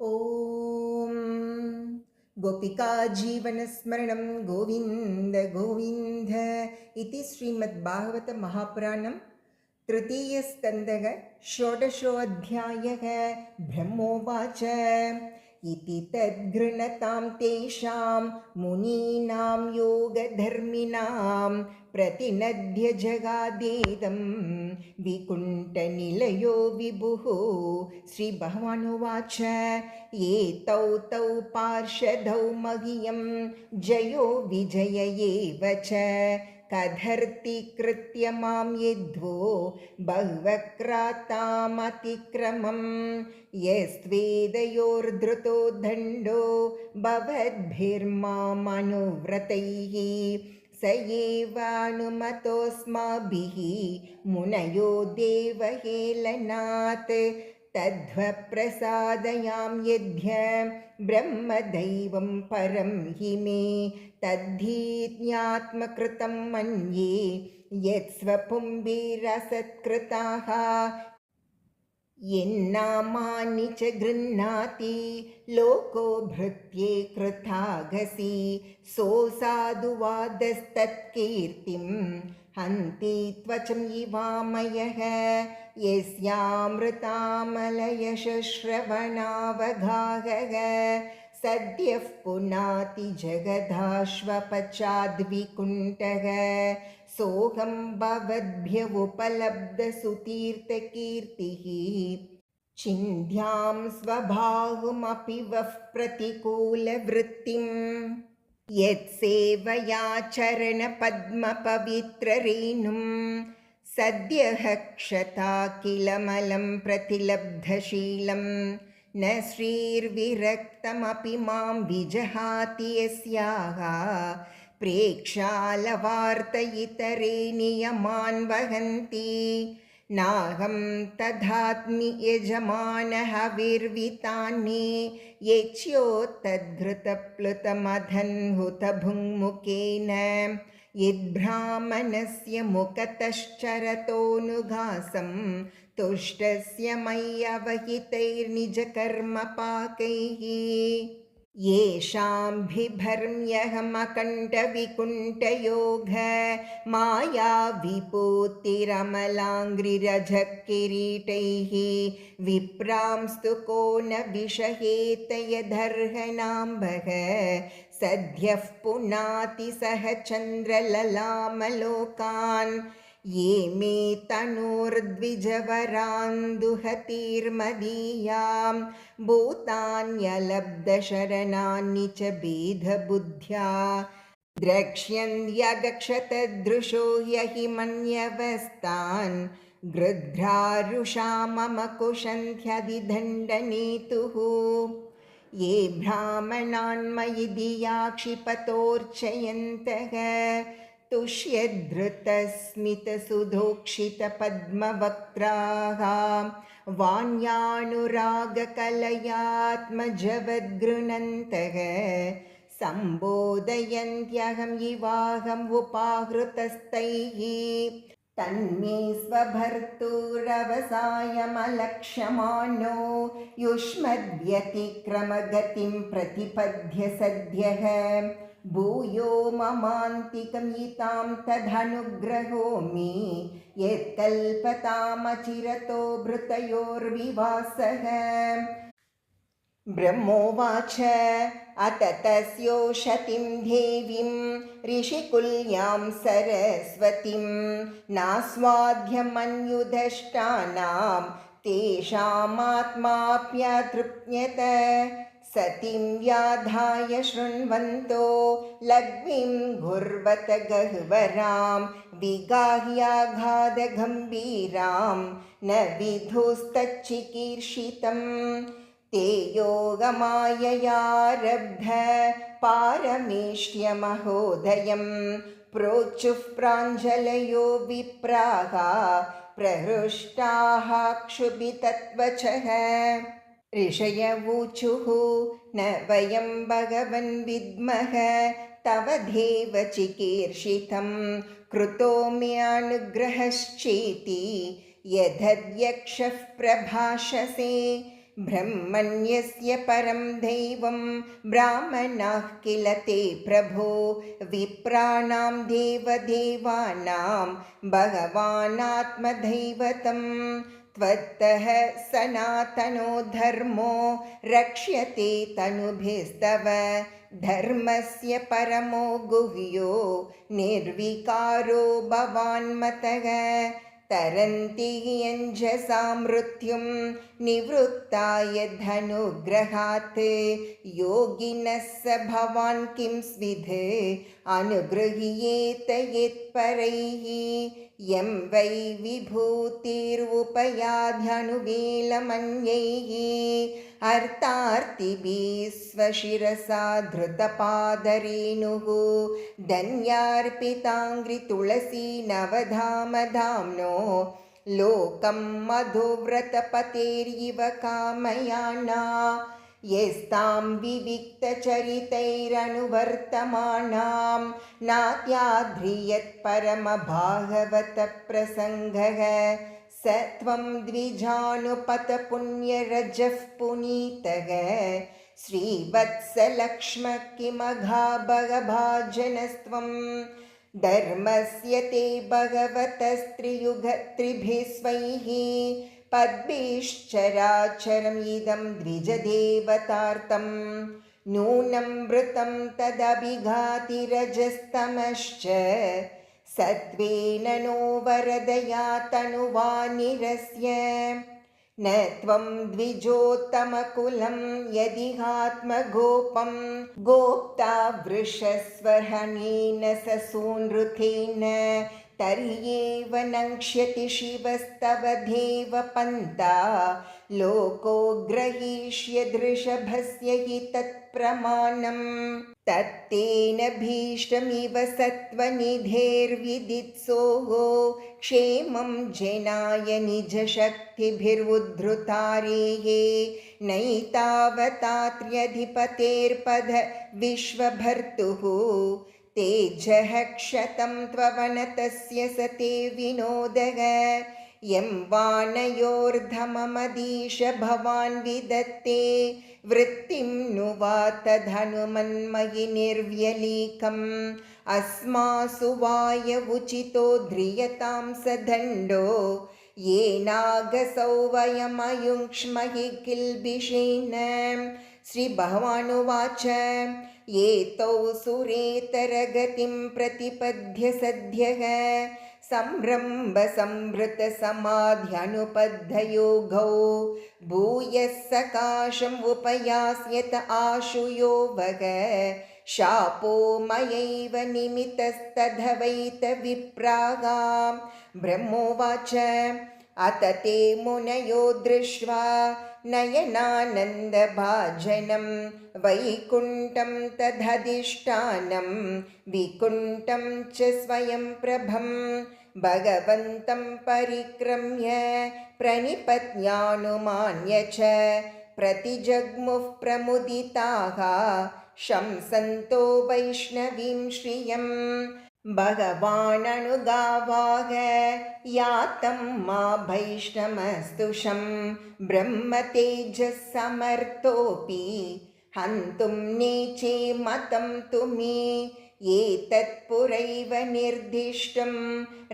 ॐ गोपिका जीवनस्मरणं गोविन्द गोविन्द इति श्रीमद्भागवत महापुराणं तृतीयस्कन्धः षोडशोऽध्यायः। ब्रह्मोवाच इति तद्गृणतां तेषां मुनीनां योगधर्मिणां प्रतिनद्य जगादेदं विकुण्ठनिलयो विभुः। श्रीभगवानुवाच एतौ तौ पार्षदौ मह्यं जयो विजय एव च कथर्तिकृत्य मां यद्वो बह्वक्रातामतिक्रमं यस्त्वेदयोर्धृतो दण्डो भवद्भिर्मामनुव्रतैः स एवानुमतोऽस्माभिः मुनयो देवहेलनात् तद्वप्रसादयां यद्य ब्रह्मदैवं परं हि मे तद्धीज्ञात्मकृतं मन्ये यत्स्वपुम्भिरसत्कृताः यन्नामानि च गृह्णाति लोको भृत्ये कृतागसि सोऽसाधुवादस्तत्कीर्तिं हन्ति त्वचं इवामयः यस्यामृतामलयशश्रवणावगाहः सद्यः पुनाति जगदाश्वपचाद्विकुण्ठः सोऽहं भवद्भ्य उपलब्धसुतीर्थकीर्तिः चिन्ध्यां स्वबाहुमपि वः प्रतिकूलवृत्तिम् यत्सेवया चरणपद्मपवित्ररेणुं सद्यः क्षता किलमलं प्रतिलब्धशीलं न श्रीर्विरक्तमपि मां विजहाति यस्याः प्रेक्षालवार्तयितरे नियमान् वहन्ति नाहं तथात्मि यजमानः विर्वितान्ये यच्योत्तद्घृतप्लुतमधन्हुतभुङ्मुखेन यद्ब्राह्मणस्य मुखतश्चरतोऽनुघासं तुष्टस्य मय्यवहितैर्निजकर्मपाकैः येषां बिभर्म्यहमकण्ठविकुण्ठयोग माया विपूतिरमलाङ्घ्रिरजकिरीटैः विप्रांस्तु को न विषहेत यदर्हणाम्बः सद्यः पुनाति सह चन्द्रललामलोकान् ये मे तनूर्द्विजवरान्दुहतीर्मदीयां भूतान्यलब्धशरणानि च भेदबुद्ध्या द्रक्ष्यन्त्यगक्षतदृशो हि मन्यवस्तान् गृध्रारुषा मम कुशन्त्यधिदण्डनेतुः ये ब्राह्मणान्मयि धिया क्षिपतोर्चयन्तः तुष्यद्धृतस्मितसुधोक्षितपद्मवक्त्राः वाण्यानुरागकलयात्मजवद्गृह्णन्तः सम्बोधयन्त्यहं इवाहम् उपाहृतस्तैः तन्मे स्वभर्तुरवसायमलक्ष्यमाणो युष्मद्व्यतिक्रमगतिं प्रतिपद्य सद्यः भूयो ममान्तिकं यितां तदनुग्रहो मे यत्कल्पतामचिरतो भृतयोर्विवासः। ब्रह्मोवाच अत तस्योषतिं देवीं ऋषिकुल्यां सरस्वतीं नास्वाद्यमन्युदष्टानां तेषामात्माप्यतृप्यत सतीं व्याधाय शृण्वन्तो लग्नीं घुर्वत गह्वरां विगाह्याघातगम्भीरां न विधुस्तच्चिकीर्षितम् ते योगमाययारब्ध पारमेष्ट्यमहोदयं प्रोचुः प्राञ्जलयो विप्राः प्रहृष्टाः क्षुभितत्वचः ऋषयवूचुः न वयं भगवन् विद्मः तव देव चिकीर्षितं कृतो म्यानुग्रहश्चेति यदध्यक्षः प्रभाषसे ब्रह्मण्यस्य परं दैवं ब्राह्मणाः किल ते प्रभो विप्राणां देवदेवानां भगवानात्मदैवतं त्वत्तः सनातनो धर्मो रक्ष्यते तनुभिस्तव धर्मस्य परमो गुह्यो निर्विकारो भवान्मतः तरन्ति यञ्जसा मृत्युं निवृत्ताय धनुग्रहात् योगिनः स भवान् किं स्विद् अनुगृह्येत यत्परैः यं वै विभूतिरुपयाध्यनुवेलमन्यैः अर्थार्तिभिः स्वशिरसा धृतपादरेणुः धन्यार्पिताङ्घ्रितुलसी नवधामधाम्नो लोकं मधुव्रतपतेर्इव कामयाना यस्तां विविक्तचरितैरनुवर्तमानां नात्याध्रियत्परमभागवतप्रसङ्गः स त्वं द्विजानुपतपुण्यरजः पुनीतः श्रीवत्सलक्ष्मः किमघाभगभाजनस्त्वं धर्मस्य ते भगवतस्त्रियुगत्रिभिः स्वैः पद्भिश्चराचरम् इदं द्विजदेवतार्थं नूनं मृतं तदभिघाति रजस्तमश्च सत्त्वेन नो वरदया तनुवानिरस्य न त्वं द्विजोत्तमकुलं यदिहात्मगोपं गोप्ता वृषस्वहनेन ससूनृतेन तर्ह्येव नङ्क्ष्यति शिवस्तव देवपन्था लोको ग्रहीष्यदृषभस्य हि तत्प्रमाणम् तत्तेन भीष्टमिव सत्त्वनिधेर्विदित्सोः क्षेमं जनाय निजशक्तिभिरुद्धृतारेः नैतावतात्र्यधिपतेर्पद विश्वभर्तुः तेजः क्षतं त्ववनतस्य सते विनोदः यं वानयोर्धममदीश भवान् विदत्ते वृत्तिं नु वा तदनुमन्मयि निर्व्यलीकम् अस्मासु वायवुचितो ध्रियतां स दण्डो येनागसौ वयमयुङ्क्ष्महि किल्बिषेण श्रीभगवानुवाच एतौ सुरेतरगतिं प्रतिपद्य सद्यः संरम्भसंभृतसमाध्यनुपद्धयोगौ भूयः सकाशम् उपयास्यत आशुयो वग शापो मयैव निमितस्तदवैत विप्रागां ब्रह्मोवाच अत ते मुनयो दृष्ट्वा नयनानन्दभाजनं वैकुण्ठं तदधिष्ठानं विकुण्ठं च स्वयं प्रभं भगवन्तं परिक्रम्य प्रणिपत्यानुमान्य च प्रतिजग्मुः प्रमुदिताः शंसन्तो वैष्णवीं श्रियम् भगवाननुगावाह यातं मा भैष्णमस्तुषं ब्रह्मतेजस्समर्थोऽपि हन्तुं नेचे मतं तु मे एतत्पुरैव निर्दिष्टं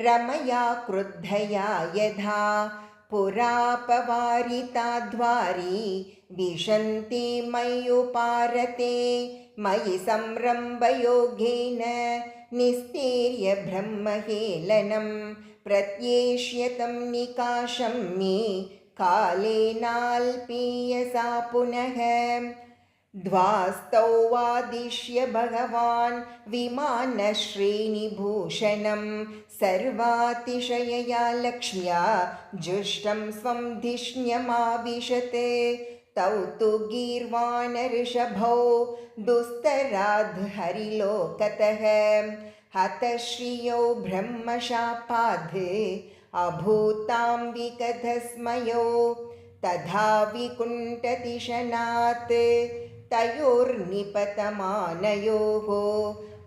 रमया क्रुद्धया यथा पुरापवारिताध्वारी विशन्ति मय्युपारते मयि संरम्भयोगेन निस्तीर्य ब्रह्महेलनं प्रत्येष्यतं निकाशं मे कालेनाल्पीयसा पुनः द्वास्तौ वादिष्य भगवान् विमानश्रेणिभूषणं सर्वातिशयया लक्ष्म्या जुष्टं स्वं धिष्ण्यमाविशत् तौ तु गीर्वाणऋषभौ दुस्तराद् हरिलोकतः हतश्रियौ ब्रह्मशापाद् अभूतां विकथस्मयो तथा विकुण्ठतिशनात् तयोर्निपतमानयोः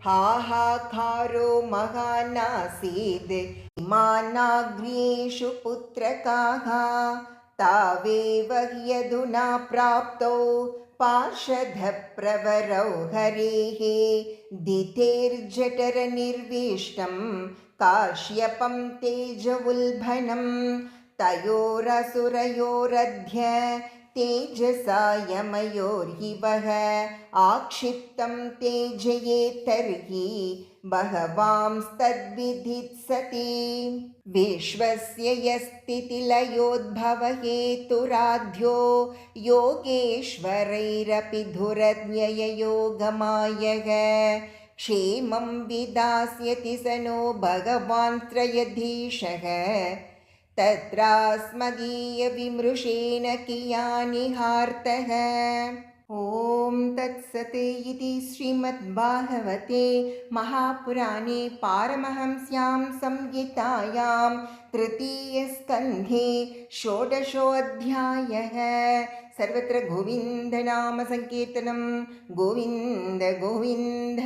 हाहाकारो महानासीद् इमानाग्र्येषु पुत्रकाः तावेव ह्यधुना प्राप्तौ पार्षदप्रवरौ हरेः दितेर्जठरनिर्विष्टं काश्यपं तेजवुल्भनं तयोरसुरयोरध्य तेजसा यमयोर्हि वः आक्षिप्तं तेजये तर्हि बहवांस्तद्विधित्सति विश्वस्य यस्थितिलयोद्भवहेतुराध्यो योगेश्वरैरपि धुरज्ञययोगमायः क्षेमं विदास्यति स नो भगवान् त्रयधीशः तत्रास्मदीयविमृशेन कियानिहार्तः। ॐ तत्सत् इति श्रीमद्भागवते महापुराणे पारमहंस्यां संहितायां तृतीयस्कन्धे षोडशोऽध्यायः। सर्वत्र गोविन्दनामसङ्कीर्तनं गोविन्द गोविन्द।